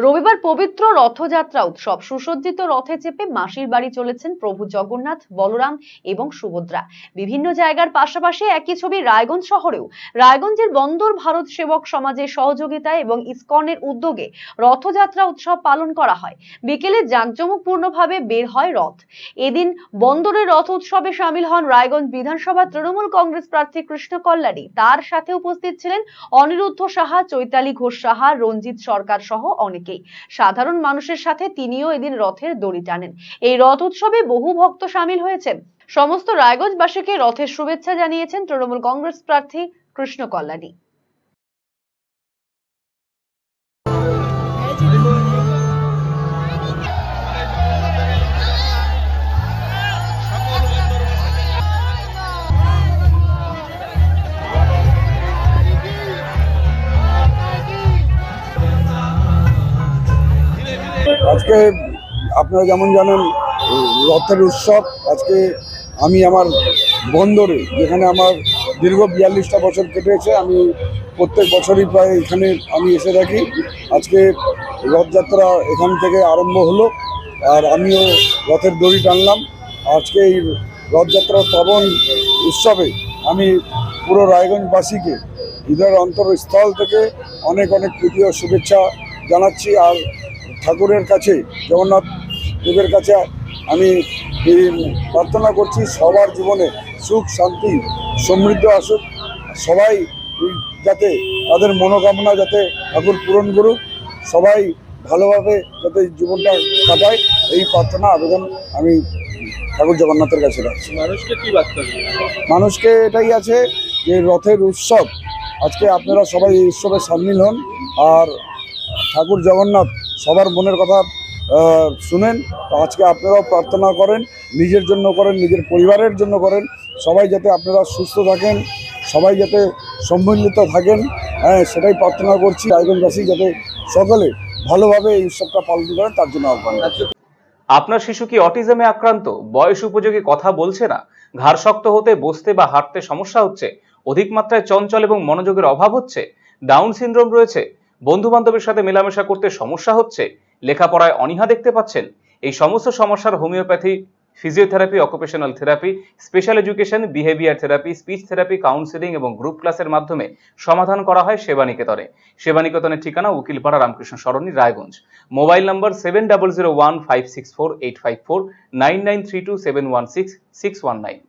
রবিবার পবিত্র রথযাত্রা উৎসব। সুসজ্জিত রথে চেপে মাসির বাড়ি চলেছেন প্রভু জগন্নাথ, বলরাম এবং সুভদ্রা। বিভিন্ন জায়গার পাশাপাশি একই ছবি রায়গঞ্জ শহরেও। রায়গঞ্জের বন্দর ভারত সেবক সমাজের সহযোগিতায় এবং ইসকনের উদ্যোগে রথযাত্রা উৎসব পালন করা হয়। বিকেলে জাঁকজমকপূর্ণভাবে বের হয় রথ। এদিন বন্দরের রথ উৎসবে সামিল হন রায়গঞ্জ বিধানসভা তৃণমূল কংগ্রেস প্রার্থী কৃষ্ণ কল্যাণী। তার সাথে উপস্থিত ছিলেন অনিরুদ্ধ সাহা, চৈতালি ঘোষ সাহা, রঞ্জিত সরকার সহ অনেকেই। সাধারণ মানুষের সাথে তিনিও এদিন রথের দড়ি টানেন। এই রথ উৎসবে বহু ভক্ত সামিল হয়েছেন। সমস্ত রায়গঞ্জবাসীকে রথের শুভেচ্ছা জানিয়েছেন তৃণমূল কংগ্রেস প্রার্থী কৃষ্ণ কল্যাণী। আজকে আপনারা যেমন জানেন রথের উৎসব। আজকে আমি আমার বন্দরে, যেখানে আমার দীর্ঘ 42টা বছর কেটেছে, আমি প্রত্যেক বছরই প্রায় এখানে আমি এসে থাকি। আজকে রথযাত্রা এখান থেকে আরম্ভ হলো, আর আমিও রথের দড়ি টানলাম। আজকে এই রথযাত্রার পাবন উৎসবে আমি পুরো রায়গঞ্জবাসীকে হৃদয়ের অন্তরস্থল থেকে অনেক অনেক প্রীতি ও শুভেচ্ছা জানাচ্ছি। আর ঠাকুরের কাছে, জগন্নাথ দেবের কাছে আমি প্রার্থনা করছি সবার জীবনে সুখ, শান্তি, সমৃদ্ধি আসুক। সবাই যাতে তাদের মনোকামনা যাতে ঠাকুর পূরণ করুক, সবাই ভালোভাবে যাতে জীবনটা কাটায়, এই প্রার্থনা আবেদন আমি ঠাকুর জগন্নাথের কাছে রাখছি। মানুষকে কি বার্তা দেবেন? মানুষকে এটাই আছে যে রথের উৎসব, আজকে আপনারা সবাই এই উৎসবে সামিল হন। আর ঠাকুর জগন্নাথ সবার মনের কথা শুনেন। আজকে আপনারাও প্রার্থনা করেন, নিজের জন্য করেন, নিজের পরিবারের জন্য করেন। সবাই যাতে আপনারা সুস্থ থাকেন, সবাই যাতে সম্মিলিত থাকেন, সেটাই প্রার্থনা করছি। রায়গঞ্জবাসী যাতে সকলে ভালোভাবে এই উৎসবটা পালন করেন, তার জন্য আহ্বান। আপনার শিশু কি অটিজমে আক্রান্ত? বয়স উপযোগী কথা বলছে না, ঘাড় শক্ত হতে, বসতে বা হাঁটতে সমস্যা হচ্ছে, অধিক মাত্রায় চঞ্চল এবং মনোযোগের অভাব হচ্ছে, ডাউন সিনড্রোম রয়েছে, বন্ধু বান্ধবের সাথে মেলামেশা করতে সমস্যা হচ্ছে, লেখাপড়ায় অনীহা দেখতে পাচ্ছেন? এই সমস্ত সমস্যার homeopathy, physiotherapy, occupational therapy, special education, behaviour therapy, speech therapy, counselling এবং গ্রুপ ক্লাসের মাধ্যমে সমাধান করা হয় সেবানিকেতনে। সেবানিকেতনের ঠিকানা উকিলপাড়া, রামকৃষ্ণ সরণি, রায়গঞ্জ। Mobile number 7001564854, 9932716619।